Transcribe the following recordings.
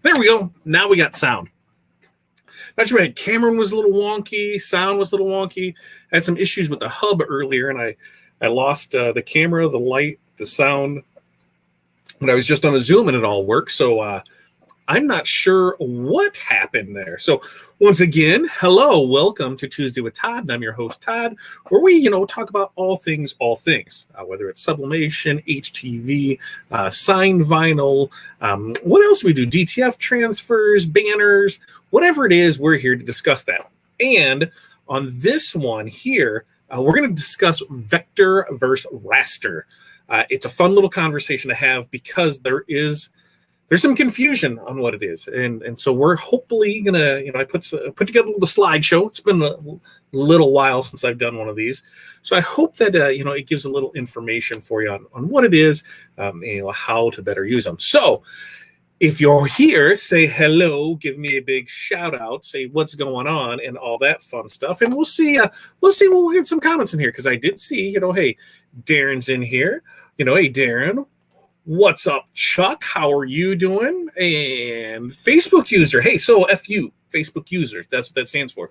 There we go. Now we got sound. Not sure. Cameron was a little wonky. Sound was a little wonky. I had some issues with the hub earlier, and I lost the camera, the light, the sound. But I was just on a Zoom, and it all worked. So I'm not sure what happened there. So once again, hello, welcome to Tuesday with Todd, and I'm your host, Todd, where we, talk about all things, whether it's sublimation, HTV, signed vinyl, what else do we do? DTF transfers, banners, whatever it is, we're here to discuss that. And on this one here, we're going to discuss vector versus raster. It's a fun little conversation to have because there's some confusion on what it is, and so we're hopefully gonna, I put together a little slideshow. It's been a little while since I've done one of these, so I hope that it gives a little information for you on what it is, how to better use them. So if you're here, say hello, give me a big shout out, say what's going on, and all that fun stuff, and we'll see. We'll get some comments in here because I did see, hey, Darren's in here. Hey, Darren. What's up, Chuck? How are you doing? And Facebook user. Hey, so FU, Facebook user. That's what that stands for.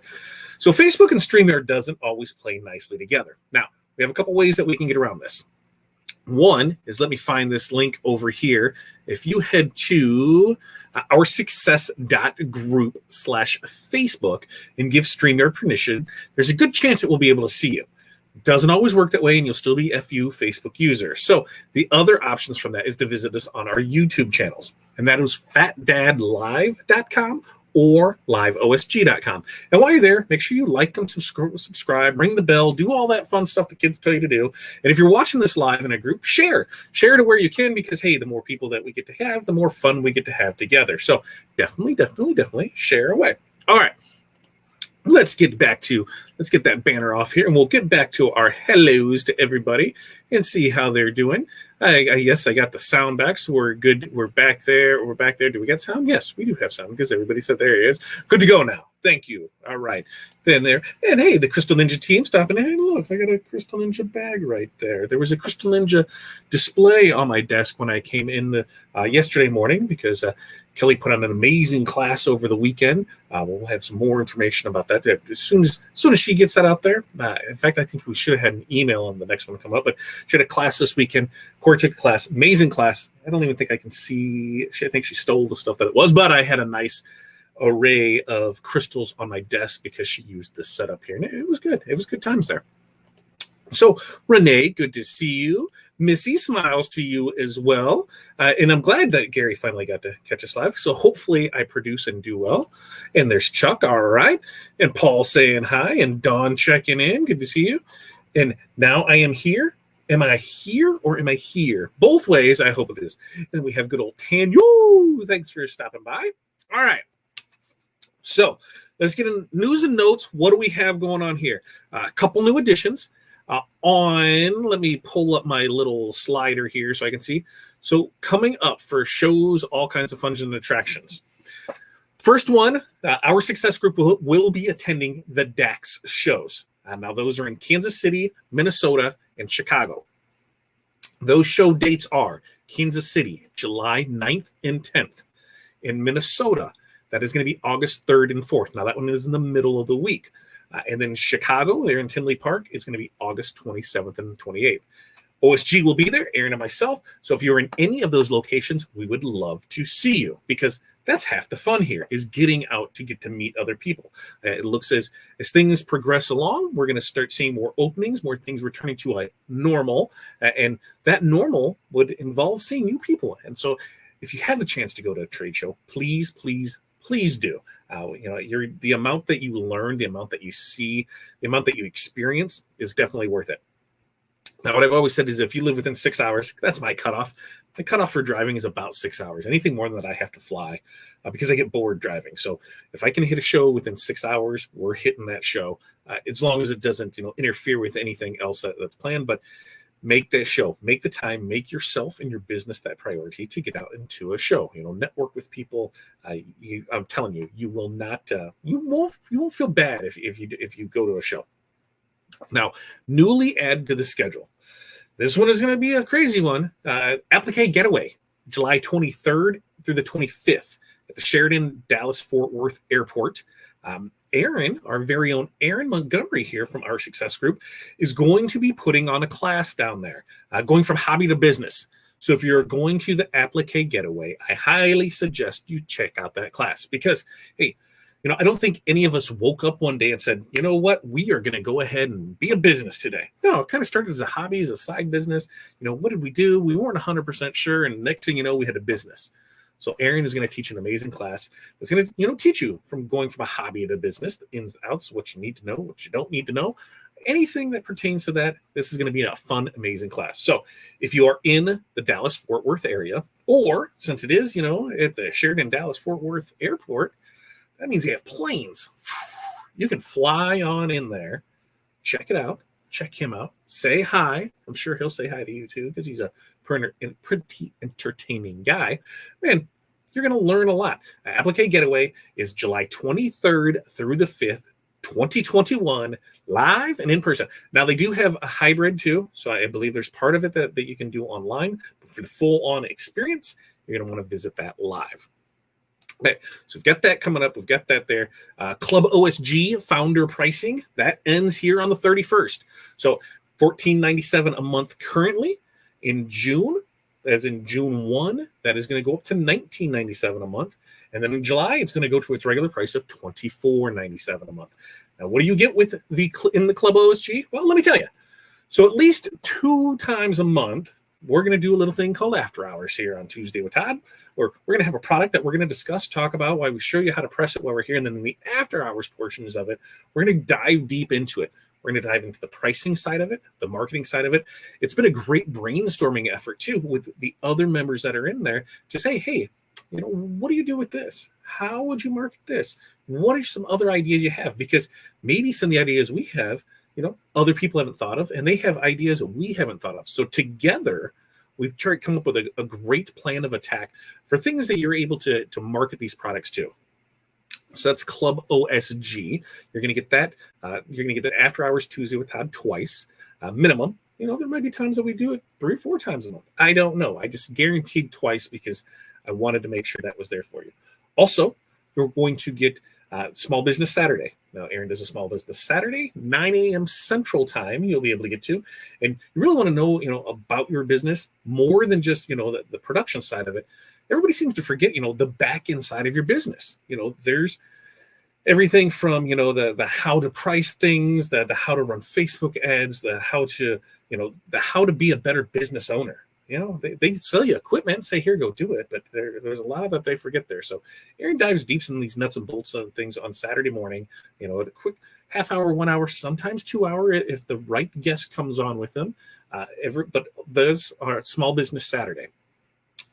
So Facebook and StreamYard doesn't always play nicely together. Now, we have a couple ways that we can get around this. One is, let me find this link over here. If you head to oursuccess.group/Facebook and give StreamYard permission, there's a good chance it will be able to see you. Doesn't always work that way, and you'll still be FU Facebook user. So the other options from that is to visit us on our YouTube channels, and that is fatdadlive.com or liveosg.com. And while you're there, make sure you like them, subscribe, ring the bell, do all that fun stuff the kids tell you to do. And if you're watching this live in a group, share to where you can, because hey, the more people that we get to have, the more fun we get to have together. So definitely share away. All right. Let's get that banner off here, and we'll get back to our hellos to everybody and see how they're doing. I guess I got the sound back, so we're good. We're back there. Do we got sound? Yes, we do have sound because everybody said there he is. Good to go now. Thank you. All right. Then there. And hey, the Crystal Ninja team stopping in. Hey, look, I got a Crystal Ninja bag right there. There was a Crystal Ninja display on my desk when I came in yesterday morning because Kelly put on an amazing class over the weekend. We'll have some more information about that as soon as she gets that out there. In fact, I think we should have had an email on the next one to come up, but she had a class this weekend. Corey took the class, amazing class. I don't even think I can see. I think she stole the stuff that it was, but I had a nice array of crystals on my desk because she used this setup here, and it was good. It was good times there. So Renee, good to see you. Missy, smiles to you as well. And I'm glad that Gary finally got to catch us live. So hopefully I produce and do well. And there's Chuck, all right. And Paul saying hi, and Dawn checking in. Good to see you. And now I am here. Am I here or am I here? Both ways, I hope it is. And we have good old Tanya. Thanks for stopping by. All right. So let's get in news and notes. What do we have going on here? A couple new additions. Let me pull up my little slider here so I can see. So coming up for shows, all kinds of fun and attractions. First one, our success group will be attending the DAX shows. Now those are in Kansas City, Minnesota, and Chicago. Those show dates are Kansas City, July 9th and 10th. In Minnesota, that is going to be August 3rd and 4th. Now that one is in the middle of the week. And then Chicago, there in Tinley Park, is going to be August 27th and 28th. OSG will be there, Aaron and myself. So if you're in any of those locations, we would love to see you, because that's half the fun here, is getting out to get to meet other people. It looks as things progress along, we're going to start seeing more openings, more things returning to a normal. And that normal would involve seeing new people. And so if you have the chance to go to a trade show, please do. The amount that you learn, the amount that you see, the amount that you experience is definitely worth it. Now, what I've always said is if you live within 6 hours, that's my cutoff. My cutoff for driving is about 6 hours. Anything more than that, I have to fly because I get bored driving. So if I can hit a show within 6 hours, we're hitting that show, as long as it doesn't interfere with anything else that's planned. But make that show, make the time, make yourself and your business that priority to get out into a show. Network with people. I'm telling you, you will not, you won't feel bad if you go to a show. Now, newly added to the schedule. This one is going to be a crazy one. Applique Getaway. July 23rd through the 25th at the Sheridan Dallas-Fort Worth Airport. Aaron, our very own Aaron Montgomery here from Our Success Group, is going to be putting on a class down there, going from hobby to business. So if you're going to the Applique Getaway, I highly suggest you check out that class because, hey, I don't think any of us woke up one day and said, you know what, we are going to go ahead and be a business today. No, it kind of started as a hobby, as a side business. What did we do? We weren't 100% sure. And next thing you know, we had a business. So Aaron is going to teach an amazing class that's going to, teach you from going from a hobby to business, the ins and outs, what you need to know, what you don't need to know, anything that pertains to that. This is going to be a fun, amazing class. So if you are in the Dallas-Fort Worth area, or since it is, at the Sheridan Dallas-Fort Worth Airport, that means you have planes. You can fly on in there, check it out, check him out, say hi. I'm sure he'll say hi to you too because he's a pretty entertaining guy. Man, you're going to learn a lot. Applique Getaway is July 23rd through the 5th, 2021, live and in person. Now, they do have a hybrid too, so I believe there's part of it that you can do online. But for the full-on experience, you're going to want to visit that live. Okay, so we've got that coming up. We've got that there. Club OSG founder pricing, that ends here on the 31st. So $14.97 a month currently. In June, as in June 1, that is going to go up to $19.97 a month. And then in July, it's going to go to its regular price of $24.97 a month. Now, what do you get with in the Club OSG? Well, let me tell you. So at least 2 times a month, we're going to do a little thing called After Hours here on Tuesday with Todd, where we're going to have a product that we're going to discuss, talk about, why we show you how to press it while we're here. And then in the After Hours portions of it, we're going to dive deep into it. We're going to dive into the pricing side of it, the marketing side of it. It's been a great brainstorming effort, too, with the other members that are in there to say, hey, what do you do with this? How would you market this? What are some other ideas you have? Because maybe some of the ideas we have, other people haven't thought of, and they have ideas we haven't thought of. So together, we've tried to come up with a great plan of attack for things that you're able to market these products to. So that's Club OSG. You're going to get that. You're going to get that After Hours Tuesday with Todd twice, minimum. There might be times that we do it 3 or 4 times a month. I don't know. I just guaranteed twice because I wanted to make sure that was there for you. Also, you're going to get Small Business Saturday. Now, Aaron does a Small Business Saturday, 9 a.m. Central Time. You'll be able to get to, and you really want to know, about your business more than just, the production side of it. Everybody seems to forget, the back end side of your business. There's everything from, the how to price things, the how to run Facebook ads, the how to be a better business owner. They sell you equipment, say, here, go do it. But there's a lot of that they forget there. So Aaron dives deep in these nuts and bolts of things on Saturday morning, at a quick half hour, 1 hour, sometimes 2 hour if the right guest comes on with them. But those are Small Business Saturday.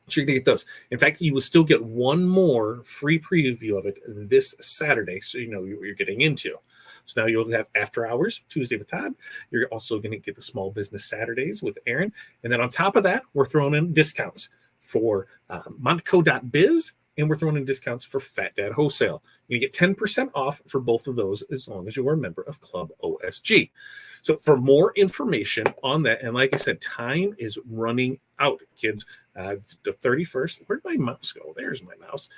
So you're going to get those. In fact, you will still get one more free preview of it this Saturday, so you know what you're getting into. So now you'll have After Hours Tuesday with Todd. You're also going to get the Small Business Saturdays with Aaron. And then on top of that, we're throwing in discounts for Montco.biz, and we're throwing in discounts for Fat Dad Wholesale. You get 10% off for both of those as long as you are a member of Club OSG. So for more information on that, and like I said, time is running out, kids. The 31st, where'd my mouse go? There's my mouse.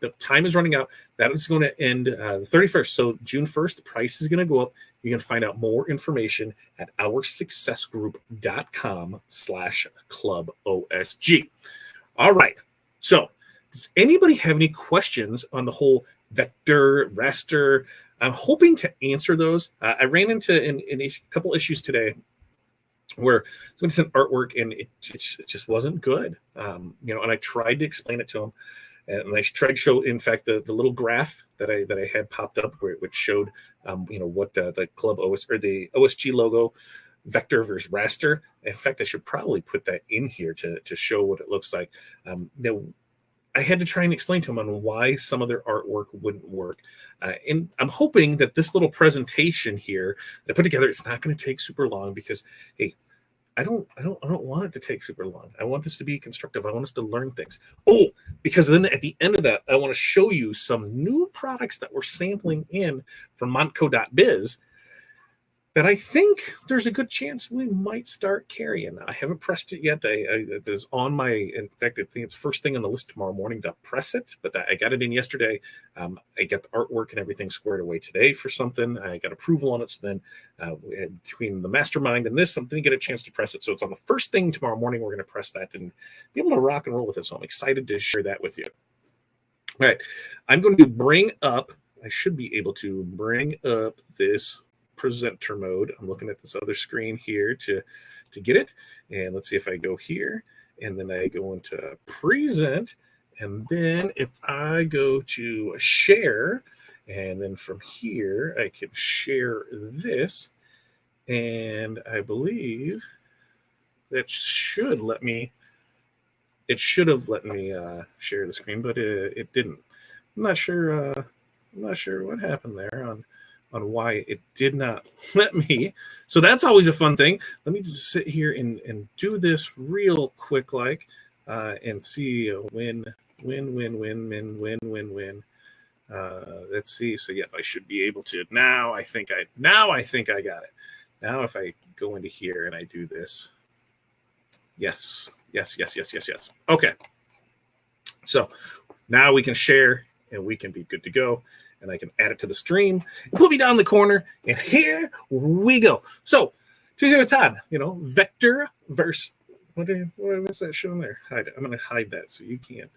The time is running out. That is going to end the 31st. So June 1st, the price is going to go up. You can find out more information at OurSuccessGroup.com/ClubOSG. All right. So does anybody have any questions on the whole vector, raster? I'm hoping to answer those. I ran into in a couple issues today where somebody sent artwork and it just wasn't good. And I tried to explain it to him, and I tried to show, in fact, the little graph that I had popped up, which showed, what the Club OS or the OSG logo, vector versus raster. In fact, I should probably put that in here to show what it looks like. I had to try and explain to him on why some of their artwork wouldn't work. And I'm hoping that this little presentation here that I put together, it's not going to take super long because, hey, I don't want it to take super long. I want this to be constructive. I want us to learn things. Oh, because then at the end of that, I want to show you some new products that we're sampling in from Montco.biz. that I think there's a good chance we might start carrying. I haven't pressed it yet. It is on my, in fact, I think it's first thing on the list tomorrow morning to press it, but I got it in yesterday. I got the artwork and everything squared away today for something. I got approval on it. So then between the mastermind and this, I'm going to get a chance to press it. So it's on the first thing tomorrow morning. We're going to press that and be able to rock and roll with it. So I'm excited to share that with you. All right. I'm going to bring up, I should be able to bring up this presenter mode. I'm looking at this other screen here to get it. And let's see if I go here and then I go into present. And then if I go to share, and then from here, I can share this. And I believe that should let me, it should have let me share the screen, but it didn't. I'm not sure what happened there on why it did not let me. So that's always a fun thing. Let me just sit here and do this real quick, and see win. Let's see. So yeah, I should be able to. Now I think I got it. Now if I go into here and I do this, yes. Okay. So now we can share and we can be good to go. And I can add it to the stream and put me down in the corner. And here we go. So Tuesday with Todd, vector versus, what's that showing there? Hide it. I'm going to hide that so you can't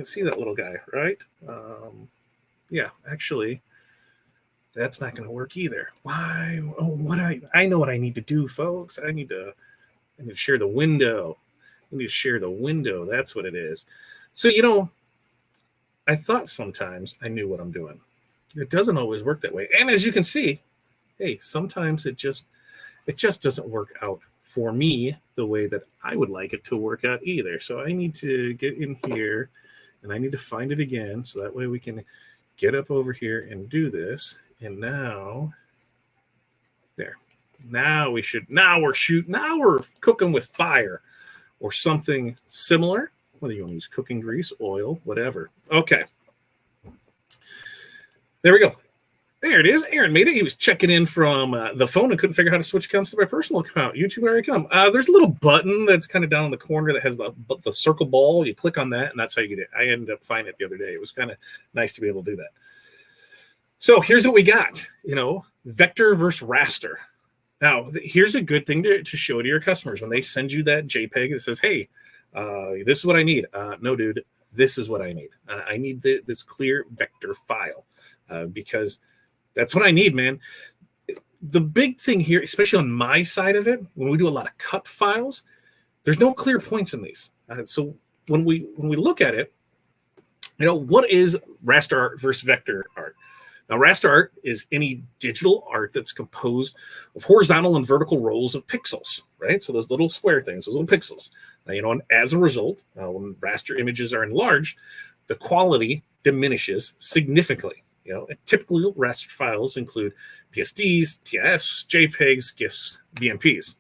see that little guy, right? Yeah, actually, that's not going to work either. Why? Oh, I know what I need to do, folks. I need to share the window. I need to share the window. That's what it is. So, I thought sometimes I knew what I'm doing. It doesn't always work that way. And as you can see, hey, sometimes it just doesn't work out for me the way that I would like it to work out either. So I need to get in here and I need to find it again. So that way we can get up over here and do this. And now there, now we're cooking with fire or something similar, whether you want to use cooking grease, oil, whatever. Okay. There we go. There it is. Aaron made it. He was checking in from the phone and couldn't figure out how to switch accounts to my personal account. YouTube, where I come. There's a little button that's kind of down in the corner that has the circle ball. You click on that, and that's how you get it. I ended up finding it the other day. It was kind of nice to be able to do that. So here's what we got. Vector versus raster. Now, here's a good thing to show to your customers when they send you that JPEG that says, hey, this is what I need. No, dude, this is what I need. I need this clear vector file because that's what I need, man. The big thing here, especially on my side of it, when we do a lot of cut files, there's no clear points in these. So when we look at it, what is raster art versus vector art? Now, raster art is any digital art that's composed of horizontal and vertical rows of pixels, right? So those little square things, those little pixels. And as a result, when raster images are enlarged, the quality diminishes significantly. Typically raster files include PSDs, TIFs, JPEGs, GIFs, BMPs.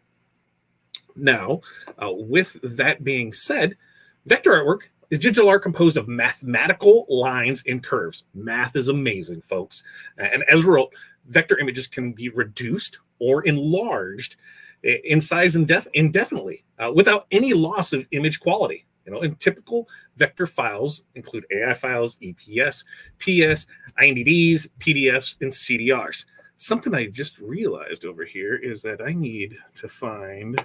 Now, with that being said, vector artwork is digital art composed of mathematical lines and curves. Math is amazing, folks. And as a result, vector images can be reduced or enlarged in size indefinitely without any loss of image quality. And typical vector files include AI files, EPS, PS, INDs, PDFs, and CDRs. Something I just realized over here is that I need to find...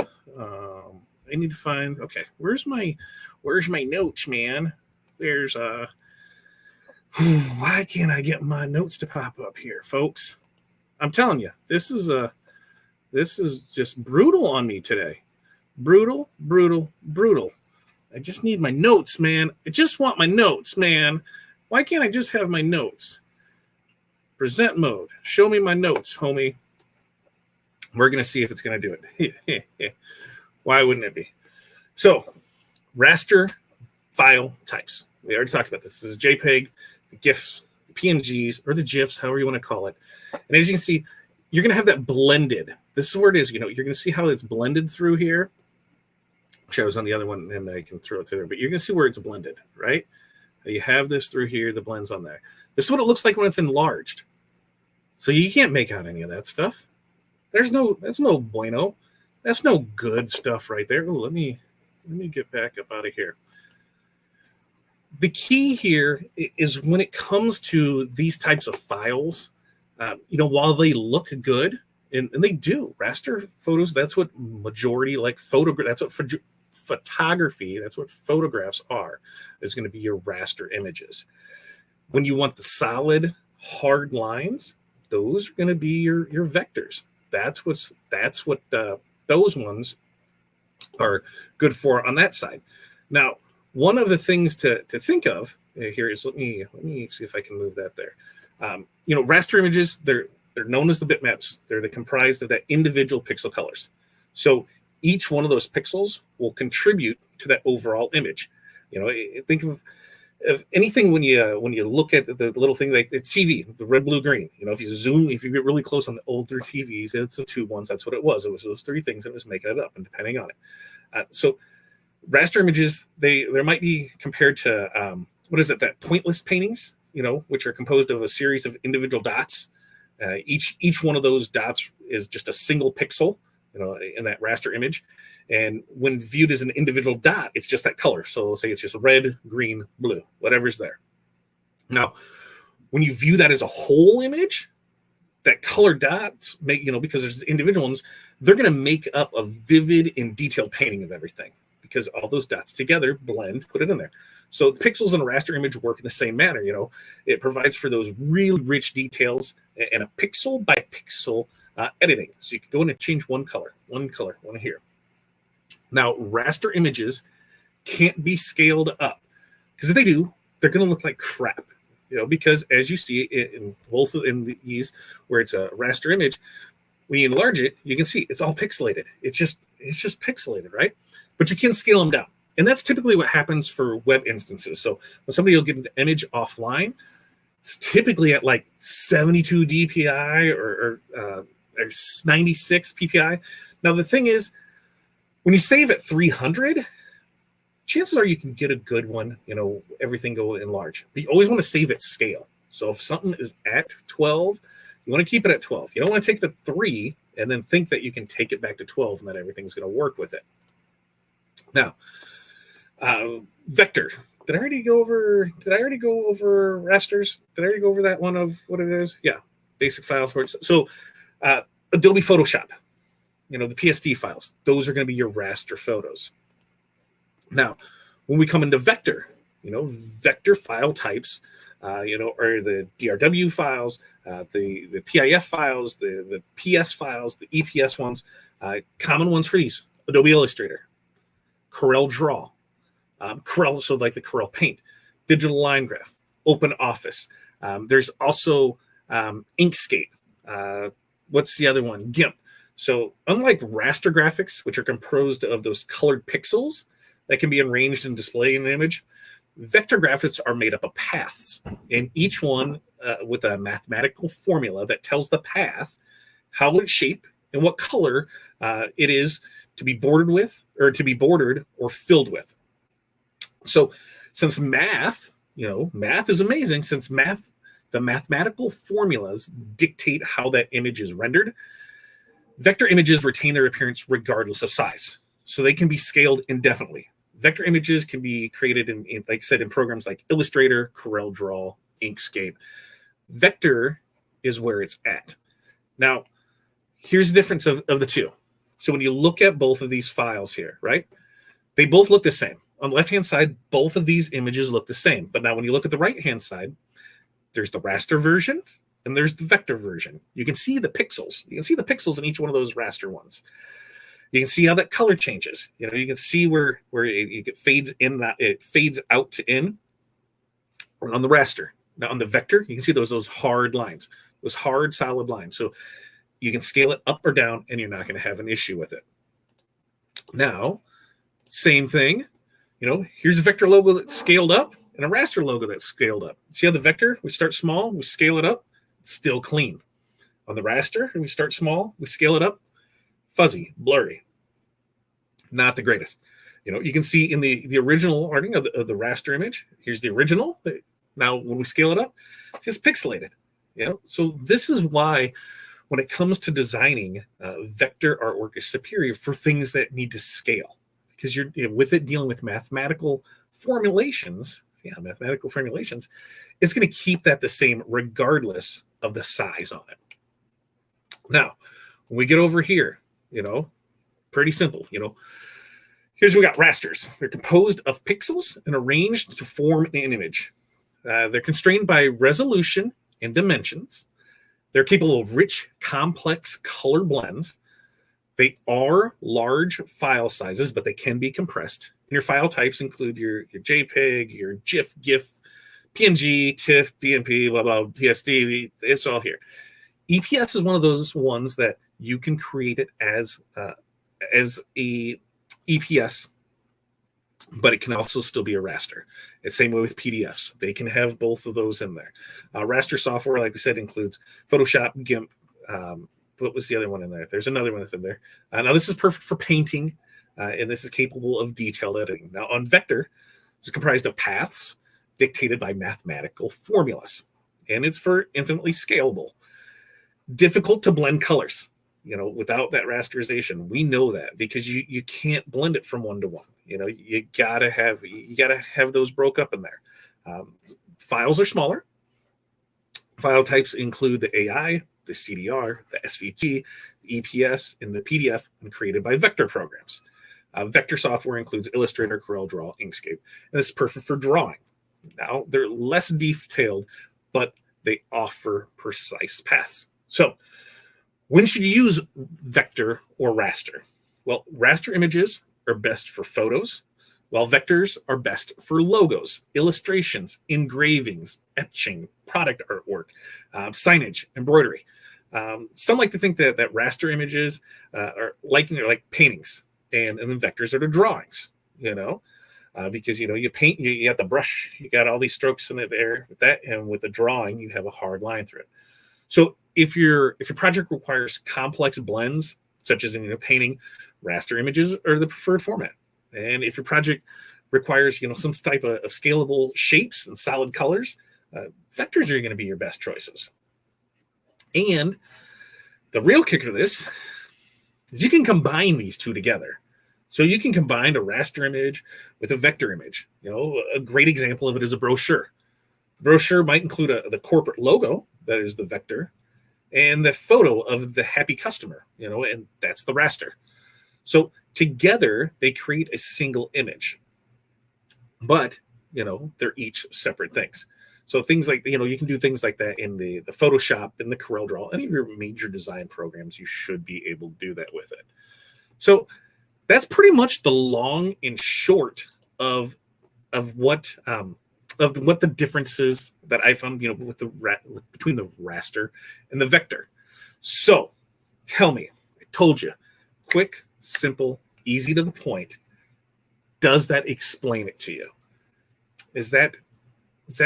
okay, where's my notes, man? There's why can't I get my notes to pop up here, folks? I'm telling you, this is just brutal on me today. Brutal. I just need my notes, man. I just want my notes, man. Why can't I just have my notes? Present mode. Show me my notes, homie. We're going to see if it's going to do it. Why wouldn't it be? So, raster file types. We already talked about this. This is JPEG, the GIFs, the PNGs, or the GIFs, however you want to call it. And as you can see, you're going to have that blended. This is where it is. You're going to see how it's blended through here. Shows on the other one, and I can throw it through there. But you're going to see where it's blended, right? You have this through here, the blends on there. This is what it looks like when it's enlarged. So you can't make out any of that stuff. That's no bueno. That's no good stuff right there. Oh, let me get back up out of here. The key here is when it comes to these types of files, while they look good, and they do, raster photos, that's what majority like photograph, that's what photography, that's what photographs are, is going to be your raster images. When you want the solid, hard lines, those are going to be your vectors. That's what those ones are good for on that side. Now, one of the things to think of here is let me see if I can move that there. Raster images, they're known as the bitmaps. They're comprised of that individual pixel colors. So each one of those pixels will contribute to that overall image. Think of anything when you look at the little thing like the TV, the red, blue, green. If you get really close on the older TVs, it's the two ones. That's what it was. It was those three things that was making it up, and depending on it. So raster images, they might be compared to that pointless paintings, which are composed of a series of individual dots. Each one of those dots is just a single pixel, in that raster image. And when viewed as an individual dot, it's just that color. So say it's just red, green, blue, whatever's there. Now, when you view that as a whole image, that color dots make, because there's individual ones, they're going to make up a vivid and detailed painting of everything, because all those dots together blend, put it in there. So the pixels in a raster image work in the same manner. It provides for those really rich details and a pixel by pixel editing. So you can go in and change one color, one here. Now, raster images can't be scaled up, because if they do, they're going to look like crap. Because as you see in both in these, where it's a raster image, when you enlarge it, you can see it's all pixelated. It's just pixelated, right? But you can scale them down. And that's typically what happens for web instances. So when somebody will get an image offline, it's typically at like 72 DPI or 96 PPI. Now, the thing is, when you save at 300, chances are you can get a good one, everything go in large. But you always want to save at scale. So if something is at 12, you want to keep it at 12. You don't want to take the 3 and then think that you can take it back to 12 and that everything's going to work with it. Now, vector. Did I already go over rasters? Did I already go over that one of what it is? Yeah, basic file for it. So Adobe Photoshop, the PSD files, those are going to be your raster photos. Now, when we come into vector, vector file types, are the DRW files, the PIF files, the PS files, the EPS ones. Common ones for these: Adobe Illustrator, Corel Draw, Corel, so like the Corel Paint, Digital Line Graph, Open Office. There's also Inkscape. What's the other one? GIMP. So unlike raster graphics, which are composed of those colored pixels that can be arranged and displayed in an image, vector graphics are made up of paths, and each one with a mathematical formula that tells the path how it's shaped and what color it is to be bordered with, or to be bordered or filled with. So since math is amazing, since the mathematical formulas dictate how that image is rendered, vector images retain their appearance regardless of size. So they can be scaled indefinitely. Vector images can be created in like I said, in programs like Illustrator, Corel Draw, Inkscape. Vector is where it's at. Now, here's the difference of the two. So when you look at both of these files here, right, they both look the same. On the left-hand side, both of these images look the same. But now when you look at the right-hand side, there's the raster version and there's the vector version. You can see the pixels. You can see the pixels in each one of those raster ones. You can see how that color changes. You can see where it fades in, that it fades out to in on the raster. Now on the vector, you can see those hard lines, those hard solid lines. So you can scale it up or down and you're not going to have an issue with it. Now, same thing. Here's a vector logo that's scaled up and a raster logo that's scaled up. See how the vector, we start small, we scale it up, still clean. On the raster, we start small, we scale it up, fuzzy, blurry. Not the greatest. You can see in the original arting of the raster image, here's the original. Now, when we scale it up, it's just pixelated. So this is why when it comes to designing, vector artwork is superior for things that need to scale, because with it dealing with mathematical formulations. Yeah, mathematical formulations, it's going to keep that the same regardless of the size on it. Now, when we get over here, pretty simple. Here's what we got: rasters. They're composed of pixels and arranged to form an image. They're constrained by resolution and dimensions. They're capable of rich, complex color blends. They are large file sizes, but they can be compressed. And your file types include your JPEG, your GIF, GIF, PNG, TIFF, BMP, blah, blah, PSD. It's all here. EPS is one of those ones that you can create it as a EPS, but it can also still be a raster. It's the same way with PDFs. They can have both of those in there. Raster software, like we said, includes Photoshop, GIMP. What was the other one in there? There's another one that's in there. Now, this is perfect for painting, and this is capable of detailed editing. Now, on Vector, it's comprised of paths dictated by mathematical formulas, and it's for infinitely scalable. Difficult to blend colors, without that rasterization. We know that because you can't blend it from one to one. You gotta have those broke up in there. Files are smaller. File types include the AI, the CDR, the SVG, the EPS, and the PDF, and created by vector programs. Vector software includes Illustrator, CorelDRAW, Inkscape, and this is perfect for drawing. Now, they're less detailed, but they offer precise paths. So, when should you use vector or raster? Well, raster images are best for photos, while vectors are best for logos, illustrations, engravings, etching, product artwork, signage, embroidery. Some like to think that raster images are like paintings, and then vectors are the drawings, because you paint, you got the brush, you got all these strokes in there with that, and with the drawing, you have a hard line through it. So if your project requires complex blends, such as in painting, raster images are the preferred format. And if your project requires some type of scalable shapes and solid colors, vectors are going to be your best choices. And the real kicker to this is you can combine these two together. So you can combine a raster image with a vector image. A great example of it is a brochure. The brochure might include the corporate logo, that is the vector, and the photo of the happy customer, and that's the raster. So together they create a single image, but they're each separate things. So things like you can do things like that in the Photoshop and the CorelDRAW, any of your major design programs. You should be able to do that with it. So that's pretty much the long and short of what the differences that I found, between the raster and the vector. So tell me, I told you, quick, simple, easy to the point. Does that explain it to you? Is that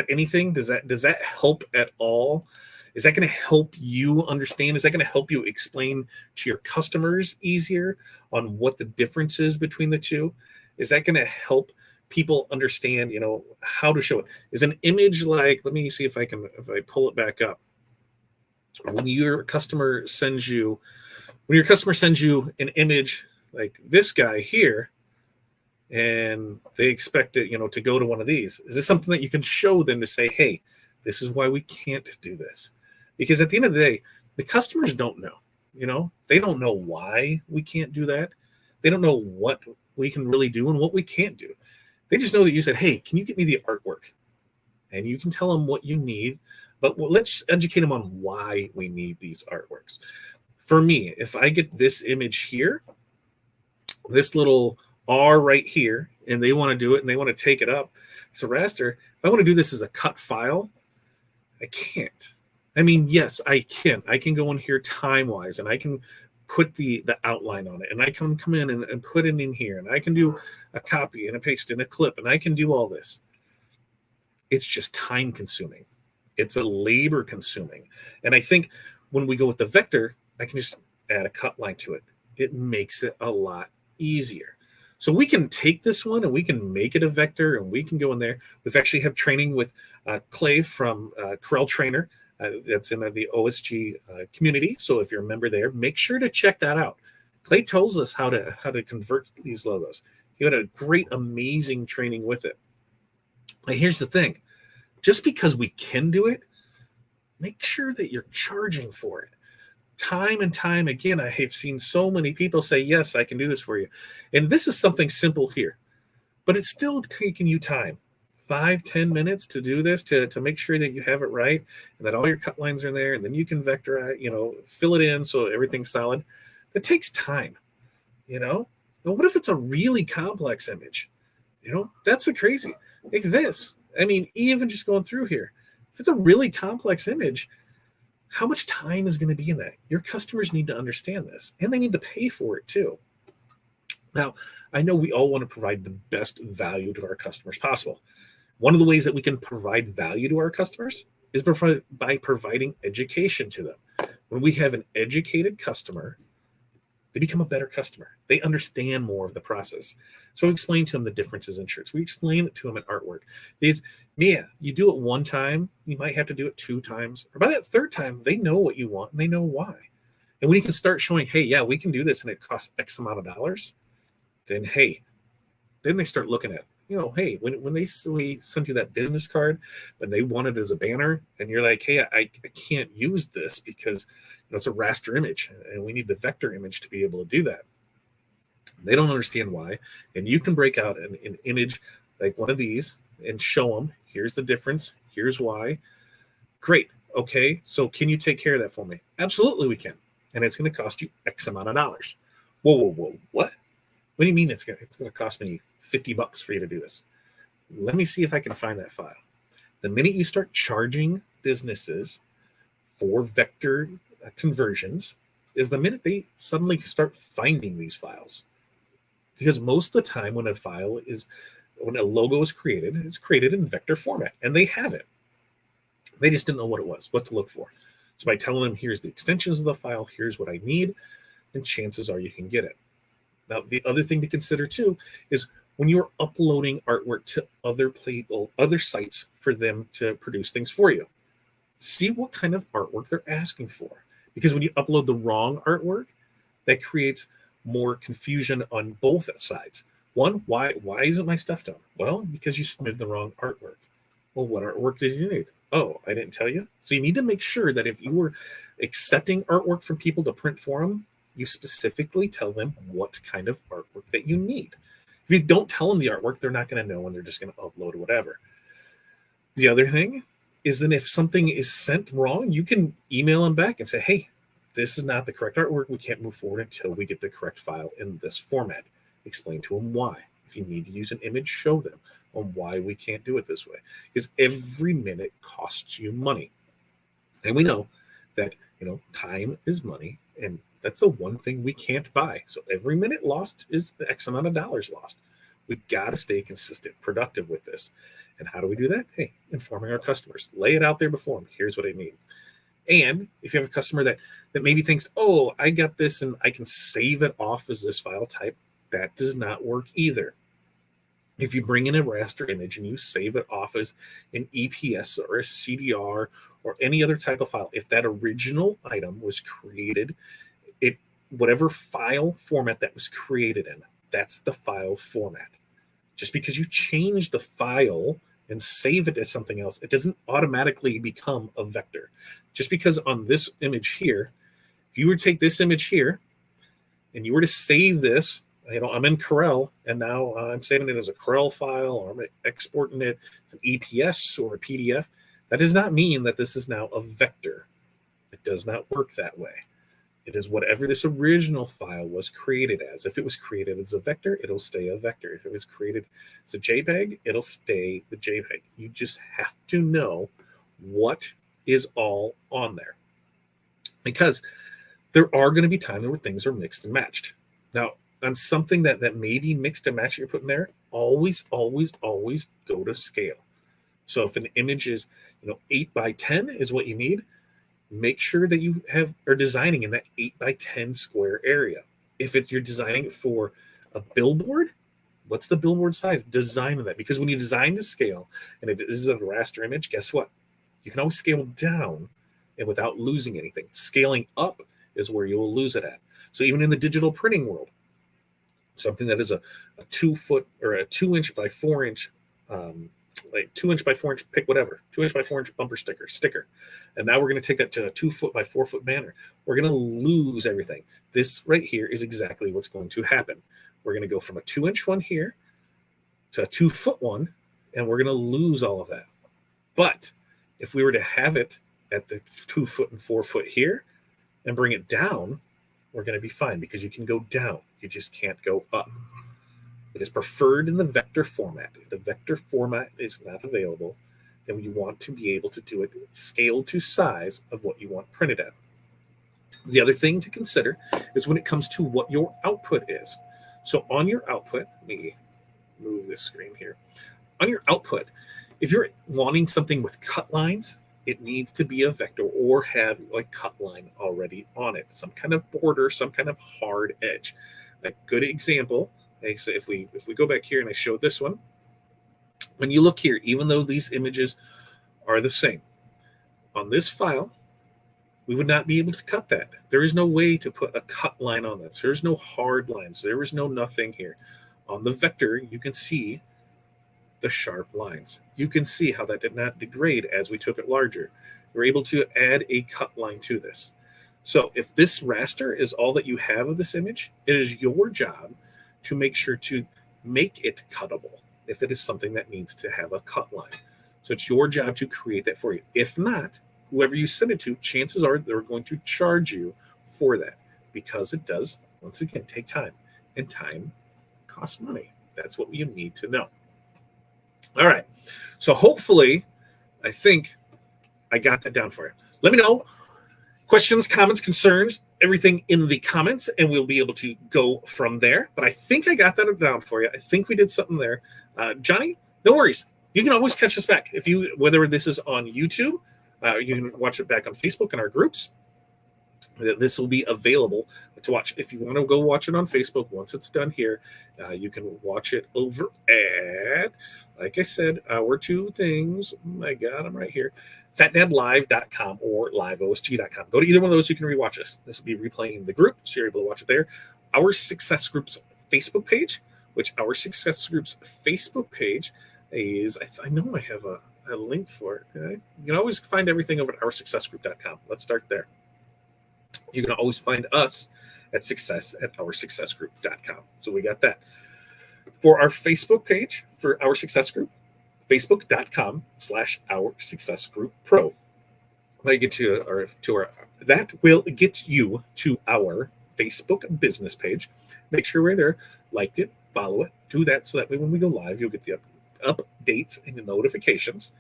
anything? Does that help at all? Is that going to help you understand? Is that going to help you explain to your customers easier on what the difference is between the two? Is that going to help people understand, how to show it? Is an image like, let me see if I pull it back up. When your customer sends you an image like this guy here, and they expect it, to go to one of these, is this something that you can show them to say, hey, this is why we can't do this? Because at the end of the day, the customers don't know, they don't know why we can't do that. They don't know what we can really do and what we can't do. They just know that you said, hey, can you get me the artwork? And you can tell them what you need, but let's educate them on why we need these artworks. For me, if I get this image here, this little R right here, and they want to do it and they want to take it up, it's a raster. If I want to do this as a cut file, I can't. I mean, yes, I can. I can go in here time-wise, and I can put the outline on it, and I can come in and put it in here, and I can do a copy and a paste and a clip, and I can do all this. It's just time consuming. It's a labor consuming. And I think when we go with the vector, I can just add a cut line to it. It makes it a lot easier. So we can take this one and we can make it a vector, and we can go in there. We've actually have training with Clay from Corel Trainer. That's in the OSG community. So if you're a member there, make sure to check that out. Clay tells us how to convert these logos. He had a great, amazing training with it. But here's the thing. Just because we can do it, make sure that you're charging for it. Time and time again, I have seen so many people say, yes, I can do this for you. And this is something simple here, but it's still taking you time. 5-10 minutes to do this, to make sure that you have it right and that all your cut lines are there, and then you can vectorize, fill it in so everything's solid. That takes time, Now, what if it's a really complex image? That's a crazy. Like this. I mean, even just going through here, if it's a really complex image, how much time is going to be in that? Your customers need to understand this, and they need to pay for it too. Now, I know we all want to provide the best value to our customers possible. One of the ways that we can provide value to our customers is by providing education to them. When we have an educated customer, they become a better customer. They understand more of the process. So we explain to them the differences in shirts. We explain it to them in artwork. Because, you do it one time, you might have to do it 2 times. Or by that 3rd time, they know what you want and they know why. And when you can start showing, hey, yeah, we can do this and it costs X amount of dollars, then they start looking at, hey, when we send you that business card, when they want it as a banner, and you're like, hey, I can't use this because it's a raster image, and we need the vector image to be able to do that. They don't understand why, and you can break out an image like one of these and show them, here's the difference, here's why. Great, okay, so can you take care of that for me? Absolutely, we can, and it's going to cost you X amount of dollars. Whoa, what? What do you mean it's going to cost me $50 for you to do this? Let me see if I can find that file. The minute you start charging businesses for vector conversions is the minute they suddenly start finding these files. Because most of the time when a logo is created, it's created in vector format, and they have it. They just didn't know what to look for. So by telling them, here's the extensions of the file, here's what I need, then chances are you can get it. Now, the other thing to consider too is when you're uploading artwork to other sites for them to produce things for you, see what kind of artwork they're asking for. Because when you upload the wrong artwork, that creates more confusion on both sides. One, why isn't my stuff done? Well, because you submitted the wrong artwork. Well, what artwork did you need? Oh, I didn't tell you. So you need to make sure that if you were accepting artwork from people to print for them, you specifically tell them what kind of artwork that you need. If you don't tell them the artwork, they're not going to know, and they're just going to upload whatever. The other thing is that if something is sent wrong, you can email them back and say, hey, this is not the correct artwork. We can't move forward until we get the correct file in this format. Explain to them why. If you need to use an image, show them on why we can't do it this way. Because every minute costs you money. And we know that, time is money, and that's the one thing we can't buy. So every minute lost is X amount of dollars lost. We've got to stay consistent, productive with this. And how do we do that? Hey, informing our customers. Lay it out there before them. Here's what it means. And if you have a customer that maybe thinks, oh, I got this and I can save it off as this file type, that does not work either. If you bring in a raster image and you save it off as an EPS or a CDR or any other type of file, if that original item was created, whatever file format that was created in, that's the file format. Just because you change the file and save it as something else, it doesn't automatically become a vector. Just because on this image here, if you were to take this image here and you were to save this, I'm in Corel, and now I'm saving it as a Corel file, or I'm exporting it as an EPS or a PDF. That does not mean that this is now a vector. It does not work that way. It is whatever this original file was created as. If it was created as a vector, it'll stay a vector. If it was created as a JPEG, it'll stay the JPEG. You just have to know what is all on there. Because there are going to be times where things are mixed and matched. Now, on something that may be mixed and matched that you're putting there, always go to scale. So if an image is 8 by 10 is what you need, make sure that you are designing in that 8 by 10 square area. If you're designing it for a billboard, what's the billboard size? Design that, because when you design to scale, and this is a raster image, guess what? You can always scale down and without losing anything. Scaling up is where you will lose it at. So even in the digital printing world, something that is a 2-foot or a 2-inch by 4-inch, like 2-inch by 4-inch, pick whatever, 2-inch by 4-inch bumper sticker. And now we're going to take that to a 2-foot by 4-foot banner. We're going to lose everything. This right here is exactly what's going to happen. We're going to go from a 2-inch one here to a 2-foot one, and we're going to lose all of that. But if we were to have it at the 2-foot and 4-foot here and bring it down, we're going to be fine because you can go down. You just can't go up. It is preferred in the vector format. If the vector format is not available, then you want to be able to do it scaled to size of what you want printed at. The other thing to consider is when it comes to what your output is. So on your output, let me move this screen here. On your output, if you're wanting something with cut lines, it needs to be a vector or have a cut line already on it, some kind of border, some kind of hard edge. A good example, so if we go back here and I show this one, when you look here, even though these images are the same, on this file, we would not be able to cut that. There is no way to put a cut line on this. There's no hard lines. There is no nothing here. On the vector, you can see the sharp lines. You can see how that did not degrade as we took it larger. We're able to add a cut line to this. So if this raster is all that you have of this image, it is your job to make sure to make it cuttable if it is something that needs to have a cut line. So it's your job to create that for you. If not, whoever you send it to, chances are they're going to charge you for that because it does, once again, take time. And time costs money. That's what you need to know. All right. So hopefully, I think I got that down for you. Let me know. Questions, comments, concerns, everything in the comments, and we'll be able to go from there. But I think I got that down for you. I think we did something there. Johnny, no worries. You can always catch us back. Whether this is on YouTube, you can watch it back on Facebook in our groups. This will be available to watch. If you want to go watch it on Facebook, once it's done here, you can watch it over at, like I said, our two things. I got them right here. FatDadLive.com or LiveOSG.com. Go to either one of those. You can rewatch this. This will be replaying the group, so you're able to watch it there. Our Success Group's Facebook page, which our Success Group's Facebook page is, I know I have a link for it. Okay? You can always find everything over at OurSuccessGroup.com. Let's start there. You can always find us at success@OurSuccessGroup.com. So we got that. For our Facebook page, for Our Success Group, Facebook.com/Our Success Group Pro. That will get you to our Facebook business page. Make sure we're there, like it, follow it, do that so that way when we go live, you'll get the updates and the notifications.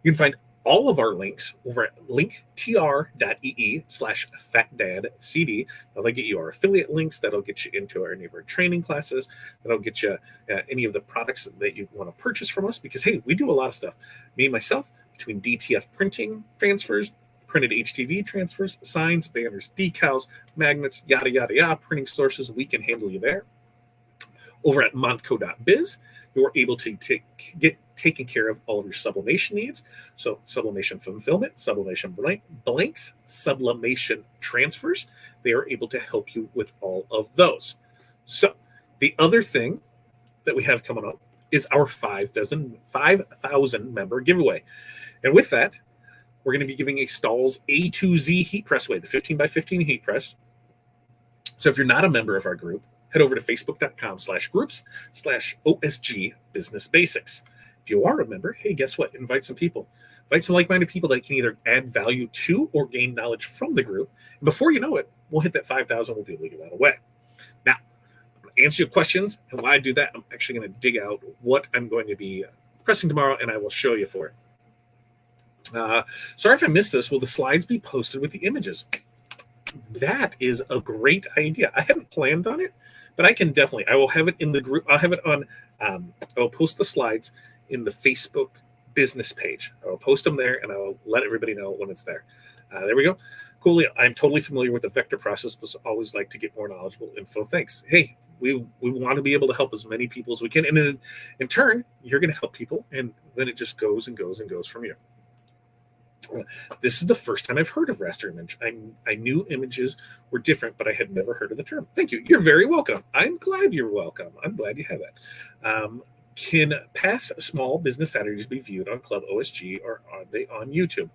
You can find all of our links over at linktr.ee/fatdadcd. That'll get you our affiliate links. That'll get you into any of our training classes. That'll get you any of the products that you want to purchase from us because, hey, we do a lot of stuff. Me, myself, between DTF printing transfers, printed HTV transfers, signs, banners, decals, magnets, yada, yada, yada, printing sources, we can handle you there. Over at montco.biz, you're able to get taken care of all of your sublimation needs. So sublimation fulfillment, sublimation blanks, sublimation transfers. They are able to help you with all of those. So the other thing that we have coming up is our 5,000 member giveaway. And with that, we're going to be giving a Stahl's A2Z heat press away, the 15x15 heat press. So if you're not a member of our group, head over to facebook.com/groups/OSG Business Basics. If you are a member, hey, guess what? Invite some people. Invite some like-minded people that can either add value to or gain knowledge from the group. And before you know it, we'll hit that 5,000. We'll be able to give that away. Now, I'm going to answer your questions. And while I do that, I'm actually going to dig out what I'm going to be pressing tomorrow, and I will show you for it. Sorry if I missed this. Will the slides be posted with the images? That is a great idea. I hadn't planned on it, but I can definitely. I will have it in the group. I'll have it on. I will post the slides in the Facebook business page. I will post them there, and I'll let everybody know when it's there. There we go. Cool. I'm totally familiar with the vector process, but always like to get more knowledgeable info. Thanks. Hey, we want to be able to help as many people as we can, and in turn, you're going to help people, and then it just goes and goes and goes from you. This is the first time I've heard of raster image. I knew images were different, but I had never heard of the term. Thank you. You're very welcome. I'm glad you're welcome. I'm glad you have that. Can past small business Saturdays be viewed on Club OSG, or are they on YouTube?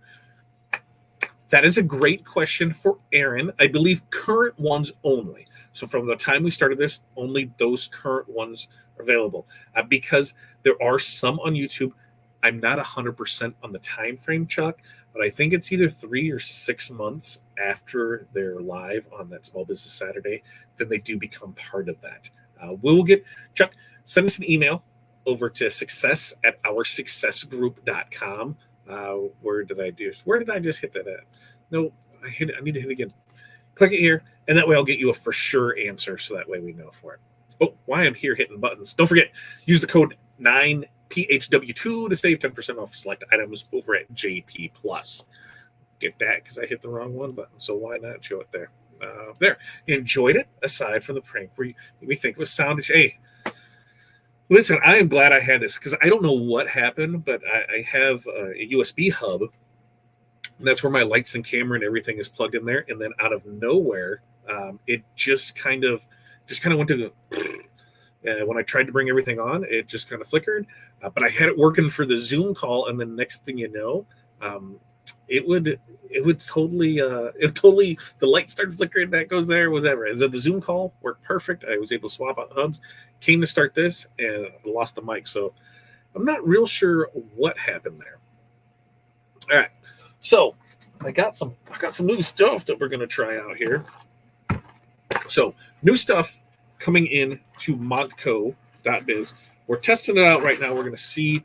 That is a great question for Aaron. I believe current ones only. So from the time we started this, only those current ones are available. Because there are some on YouTube. I'm not 100% on the time frame, Chuck, but I think it's either 3 or 6 months after they're live on that Small Business Saturday, then they do become part of that. We'll get, Chuck, send us an email over to success@oursuccessgroup.com. Where did I just hit that at? No, I need to hit it again. Click it here, and that way I'll get you a for sure answer, so that way we know for it. Oh, why I'm here hitting buttons. Don't forget, use the code 9PHW2 to save 10% off select items over at JP Plus. Get that, because I hit the wrong one button, so why not show it there? There. Enjoyed it, aside from the prank where we think it was sound. Hey, listen, I am glad I had this, because I don't know what happened, but I have a USB hub. That's where my lights and camera and everything is plugged in there. And then out of nowhere, it just kind of went to go. And when I tried to bring everything on, it just kind of flickered. But I had it working for the Zoom call, and then next thing you know, it would totally the light started flickering. That goes there, whatever. And so the Zoom call worked perfect. I was able to swap out hubs. Came to start this and lost the mic. So I'm not real sure what happened there. All right. So I got some new stuff that we're going to try out here. So new stuff coming in to modco.biz. We're testing it out right now. We're going to see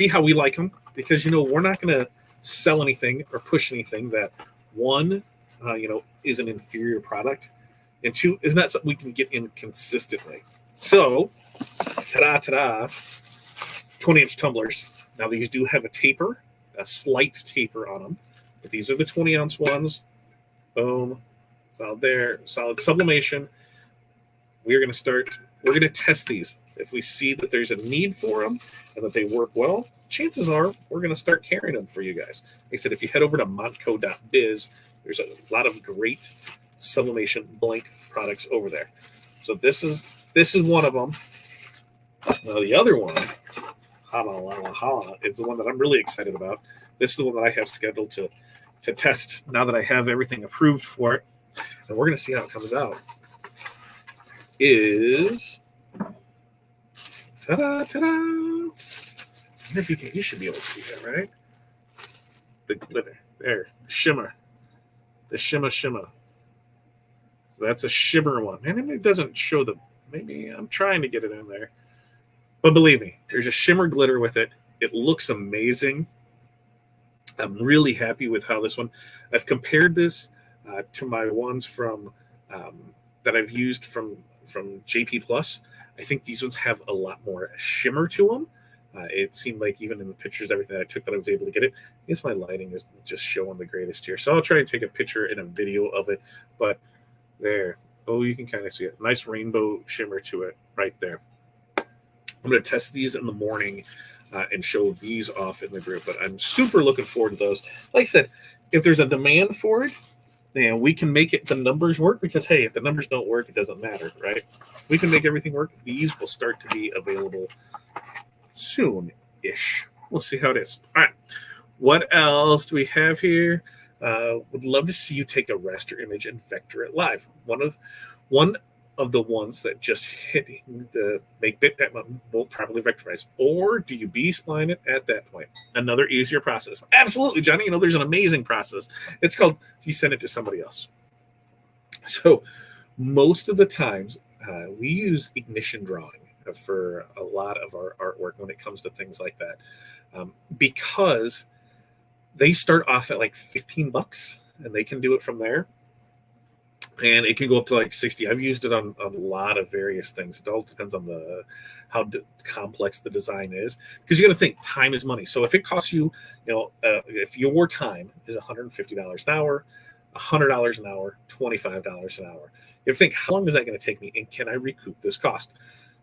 how we like them, because we're not going to sell anything or push anything that, one, is an inferior product, and two, is not something we can get in consistently. So, ta-da, 20-inch tumblers. Now these do have a slight taper on them, but these are the 20-ounce ones. Boom, solid there, solid sublimation. We're going to test these. If we see that there's a need for them and that they work well, chances are we're going to start carrying them for you guys. Like I said, if you head over to modco.biz, there's a lot of great sublimation blank products over there. So this is one of them. Now the other one, is the one that I'm really excited about. This is the one that I have scheduled to test now that I have everything approved for it. And we're going to see how it comes out. Is ta-da! You should be able to see that, right? The glitter there, the shimmer. So that's a shimmer one. And it doesn't show maybe I'm trying to get it in there, but believe me, there's a shimmer glitter with it. It looks amazing. I'm really happy with how this one. I've compared this to my ones from that I've used from JP Plus. I think these ones have a lot more shimmer to them. It seemed like even in the pictures, everything that I took, that I was able to get it. I guess my lighting is just showing the greatest here. So I'll try to take a picture and a video of it. But there, you can kind of see it. Nice rainbow shimmer to it right there. I'm going to test these in the morning and show these off in the group. But I'm super looking forward to those. Like I said, if there's a demand for it, and we can make the numbers work, because, hey, if the numbers don't work, it doesn't matter, right? We can make everything work. These will start to be available soon-ish. We'll see how it is. All right. What else do we have here? Would love to see you take a raster image and vector it live. One of the ones that just hit the make bit that won't properly vectorize, or do you B-spline it at that point? Another easier process. Absolutely, Johnny. There's an amazing process. It's called you send it to somebody else. So most of the times we use ignition drawing for a lot of our artwork when it comes to things like that, because they start off at like $15 and they can do it from there. And it can go up to like 60. I've used it on a lot of various things. It all depends on how complex the design is, because you got to think time is money. So if it costs you, if your time is $150 an hour, $100 an hour, $25 an hour, you think, how long is that going to take me, and can I recoup this cost?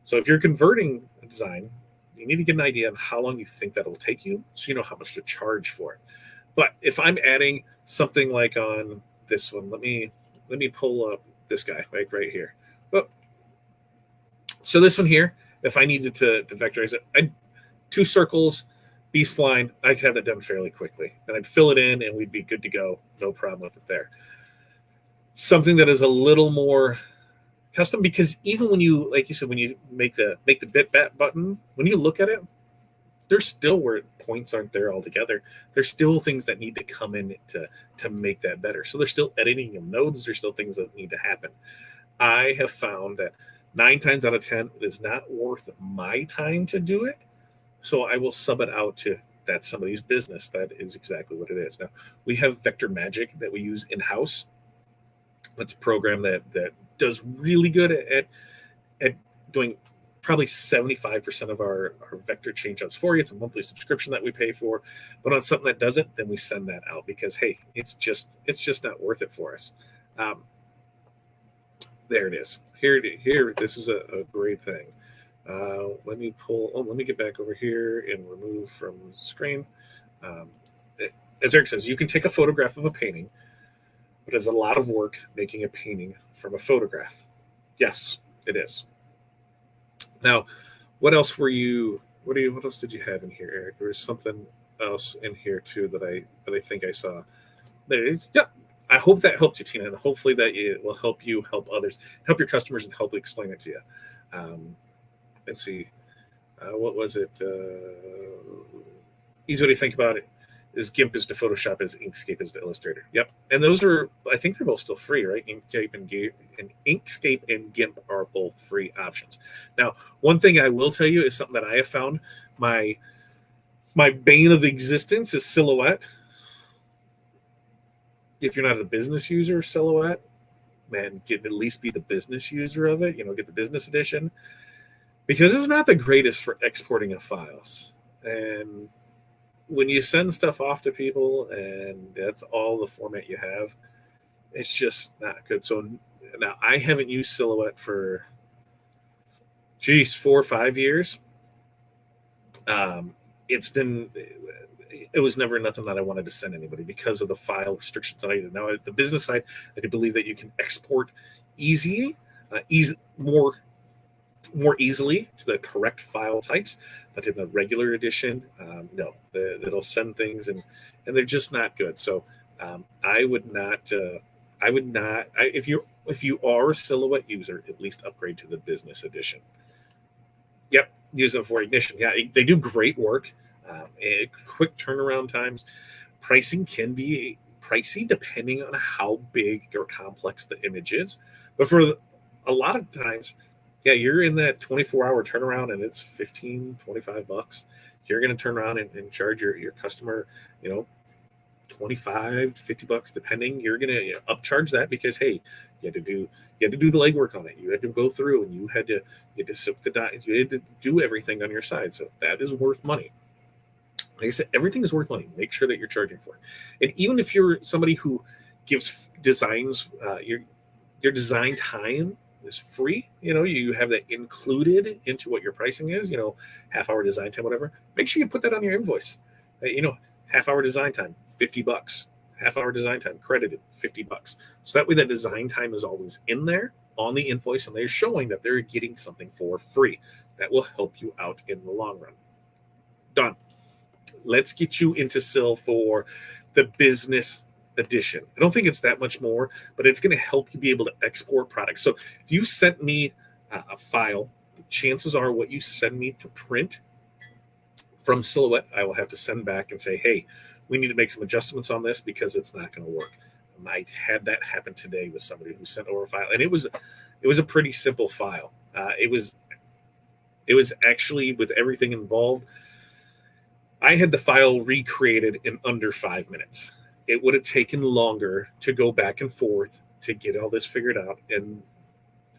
So if you're converting a design, you need to get an idea on how long you think that will take you, so you know how much to charge for it. But if I'm adding something like on this one, let me pull up this guy right here. Well, so this one here, if I needed to vectorize it, I'd 2 circles, B-spline, I'd have that done fairly quickly. And I'd fill it in and we'd be good to go. No problem with it there. Something that is a little more custom, because even when you, like you said, when you make the bit bat button, when you look at it, there's still where points aren't there altogether. There's still things that need to come in to make that better. So there's still editing of nodes. There's still things that need to happen. I have found that 9 times out of 10, it is not worth my time to do it. So I will sub it out to that's somebody's business. That is exactly what it is. Now, we have Vector Magic that we use in-house. That's a program that does really good at doing probably 75% of our vector changeouts for you. It's a monthly subscription that we pay for. But on something that doesn't, then we send that out because, hey, it's just not worth it for us. There it is. Here, this is a great thing. Let me get back over here and remove from the screen. As Eric says, you can take a photograph of a painting, but it's a lot of work making a painting from a photograph. Yes, it is. Now, what else were you? What else did you have in here, Eric? There was something else in here too that I think I saw. There it is. Yep. I hope that helped you, Tina, and hopefully that it will help you help others, help your customers, and help explain it to you. Let's see. What was it? Easy way to think about it is GIMP is to Photoshop as Inkscape is to Illustrator. Yep. And those are, I think they're both still free, right? Inkscape and GIMP are both free options. Now, one thing I will tell you is something that I have found my bane of existence is Silhouette. If you're not a business user of Silhouette, man, get at least be the business user of it. Get the business edition, because it's not the greatest for exporting of files. And when you send stuff off to people and that's all the format you have, it's just not good. So now I haven't used Silhouette for 4 or 5 years. It was never nothing that I wanted to send anybody because of the file restrictions that I did. Now, at the business side, I do believe that you can export more easily to the correct file types, but in the regular edition, no, it'll send things and they're just not good. So I would not. If you are a Silhouette user, at least upgrade to the business edition. Yep, use them for Ignition. Yeah, they do great work. Quick turnaround times. Pricing can be pricey depending on how big or complex the image is, but for a lot of times, yeah, you're in that 24-hour turnaround and it's $15-$25. You're going to turn around and charge your customer, $25-$50 depending. You're going to upcharge that because, hey, you had to do the legwork on it. You had to go through and you had to soak the dye. You had to do everything on your side. So that is worth money. Like I said, everything is worth money. Make sure that you're charging for it. And even if you're somebody who gives designs, your design time is free. You have that included into what your pricing is. Half-hour design time, whatever. Make sure you put that on your invoice. Half-hour design time, $50. Half-hour design time credited, $50. So that way, that design time is always in there on the invoice, and they're showing that they're getting something for free. That will help you out in the long run. Done. Let's get you into Sil for the business edition. I don't think it's that much more, but it's going to help you be able to export products. So if you sent me a file, the chances are what you send me to print from Silhouette, I will have to send back and say, hey, we need to make some adjustments on this because it's not going to work. I had that happen today with somebody who sent over a file, and it was a pretty simple file. It was actually, with everything involved, I had the file recreated in under 5 minutes. It would have taken longer to go back and forth to get all this figured out. And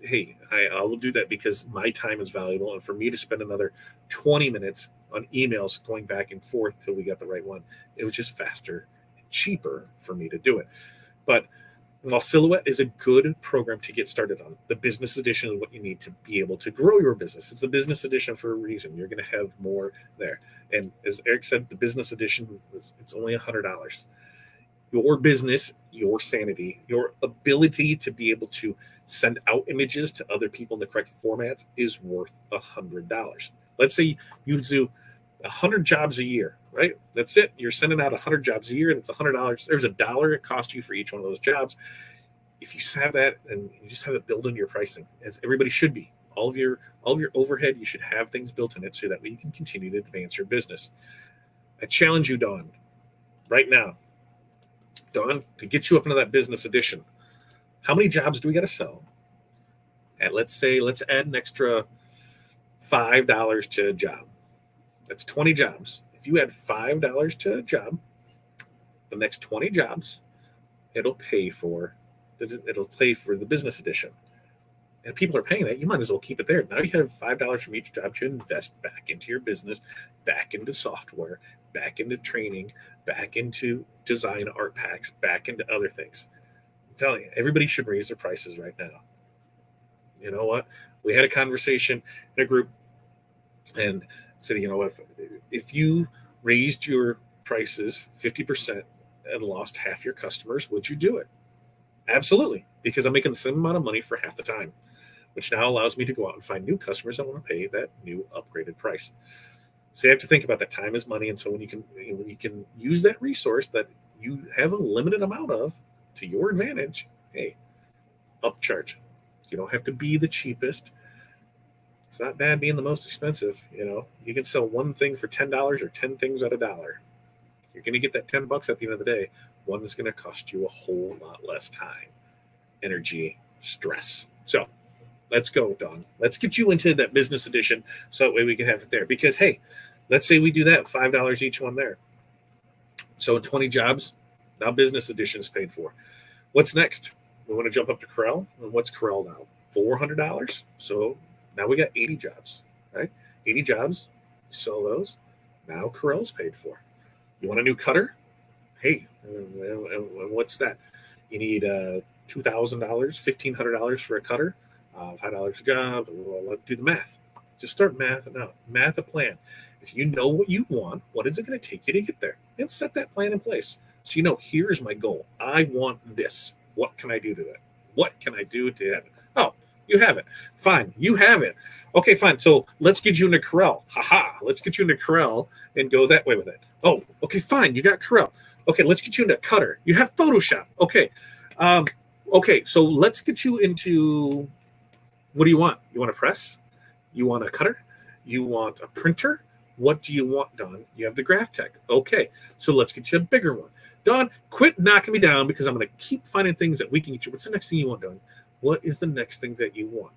hey, I will do that because my time is valuable. And for me to spend another 20 minutes on emails going back and forth till we got the right one, it was just faster and cheaper for me to do it. But While Silhouette is a good program to get started on, the business edition is what you need to be able to grow your business. It's the business edition for a reason. You're going to have more there. And as Eric said, the business edition, it's only $100. Your business, your sanity, your ability to be able to send out images to other people in the correct formats is worth $100. Let's say you do 100 jobs a year, right? That's it. You're sending out 100 jobs a year. That's $100. There's $1 it costs you for each one of those jobs. If you have that and you just have it built into your pricing, as everybody should be, all of your overhead, you should have things built in it so that way you can continue to advance your business. I challenge you, Dawn, right now, Dawn, to get you up into that business edition. How many jobs do we got to sell? And let's add an extra $5 to a job. That's 20 jobs. If you add $5 to a job, the next 20 jobs, it'll pay for the business edition. And people are paying that. You might as well keep it there. Now you have $5 from each job to invest back into your business, back into software, back into training, back into design art packs, back into other things. I'm telling you, everybody should raise their prices right now. You know what? We had a conversation in a group and said, you know, if you raised your prices 50% and lost half your customers, would you do it? Absolutely, because I'm making the same amount of money for half the time, which now allows me to go out and find new customers that want to pay that new upgraded price. So you have to think about that. Time is money, and so when you can use that resource that you have a limited amount of to your advantage, hey, upcharge. You don't have to be the cheapest. It's not bad being the most expensive. You know, you can sell one thing for $10 or 10 things at $1. You're going to get that $10 at the end of the day. One is going to cost you a whole lot less time, energy, stress. So let's go, Dawn. Let's get you into that business edition so that way we can have it there. Because, hey, let's say we do that, $5 each one there. So in 20 jobs, now business edition is paid for. What's next? We want to jump up to Corel. And what's Corel now? $400. So now we got 80 jobs, right? 80 jobs, sell those. Now Corel's paid for. You want a new cutter? Hey, what's that? You need $2,000, $1,500 for a cutter, $5 a job. Well, let's do the math. Just start mathing out. Math a plan. If you know what you want, what is it going to take you to get there? And set that plan in place. So you know, here's my goal. I want this. What can I do to that? What can I do to have it? Oh, you have it. Fine. You have it. Okay, fine. So let's get you into Corel. Let's get you into Corel and go that way with it. Oh, okay, fine. You got Corel. Okay, let's get you into Cutter. You have Photoshop. Okay. Okay, so let's get you into, what do you want? You want a press? You want a cutter? You want a printer? What do you want, Don? You have the Graph Tech. Okay, so let's get you a bigger one. Don, quit knocking me down because I'm going to keep finding things that we can get you. What's the next thing you want, Don? What is the next thing that you want?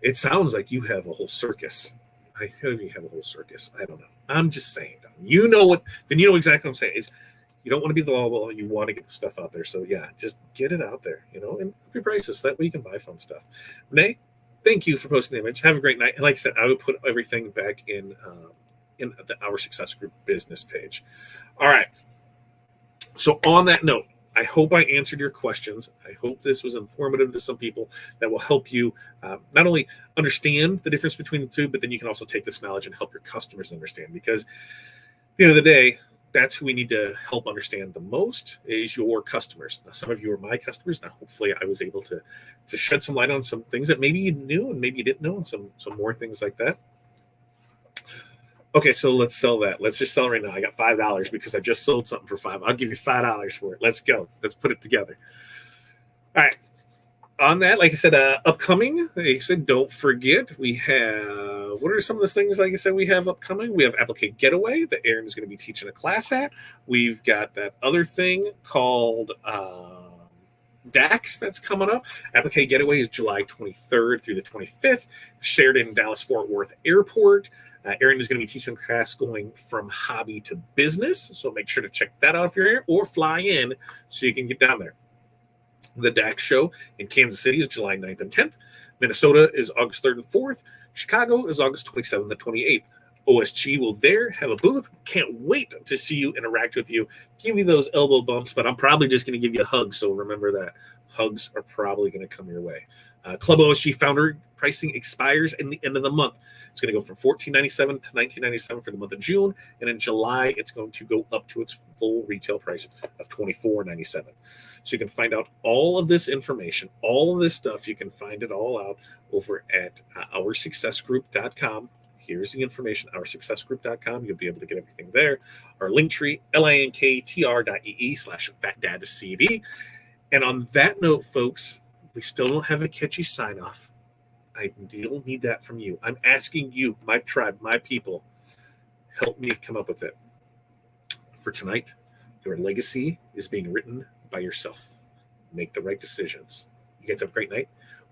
It sounds like you have a whole circus. I think you have a whole circus. I don't know. I'm just saying, Don. You know what? Then you know exactly what I'm saying. Is you don't want to be the wall. You want to get the stuff out there. So yeah, just get it out there. You know, and up your prices. That way you can buy fun stuff. Renee, thank you for posting the image. Have a great night. And like I said, I would put everything back in Our Success Group business page. All right. So on that note, I hope I answered your questions. I hope this was informative to some people that will help you not only understand the difference between the two, but then you can also take this knowledge and help your customers understand. Because at the end of the day, that's who we need to help understand the most is your customers. Now, some of you are my customers. Now, hopefully I was able to shed some light on some things that maybe you knew and maybe you didn't know, and some more things like that. Okay, so let's sell that. Let's just sell it right now. I got $5 because I just sold something for $5. I'll give you $5 for it. Let's go. Let's put it together. All right. On that, like I said, upcoming, like I said, don't forget, we have, what are some of the things, like I said, we have upcoming? We have Applique Getaway that Aaron is going to be teaching a class at. We've got that other thing called DAX that's coming up. Applique Getaway is July 23rd through the 25th, shared in Dallas-Fort Worth Airport. Aaron is going to be teaching the class going from hobby to business, so make sure to check that out if you're here, or fly in so you can get down there. The DAX show in Kansas City is July 9th and 10th. Minnesota is August 3rd and 4th. Chicago is August 27th and 28th. OSG will there have a booth. Can't wait to see you, interact with you, give you those elbow bumps, but I'm probably just going to give you a hug. So remember that hugs are probably going to come your way. Club OSG founder pricing expires in the end of the month. It's going to go from $14.97 to $19.97 for the month of June, and in July it's going to go up to its full retail price of $24.97. So you can find out all of this information, all of this stuff. You can find it all out over at OurSuccessGroup.com. Here's the information, OurSuccessGroup.com. You'll be able to get everything there. Our link tree, linktr.ee/fatdadcd. And on that note, folks, we still don't have a catchy sign-off. I still need that from you. I'm asking you, my tribe, my people, help me come up with it. For tonight, your legacy is being written by yourself. Make the right decisions. You guys have a great night.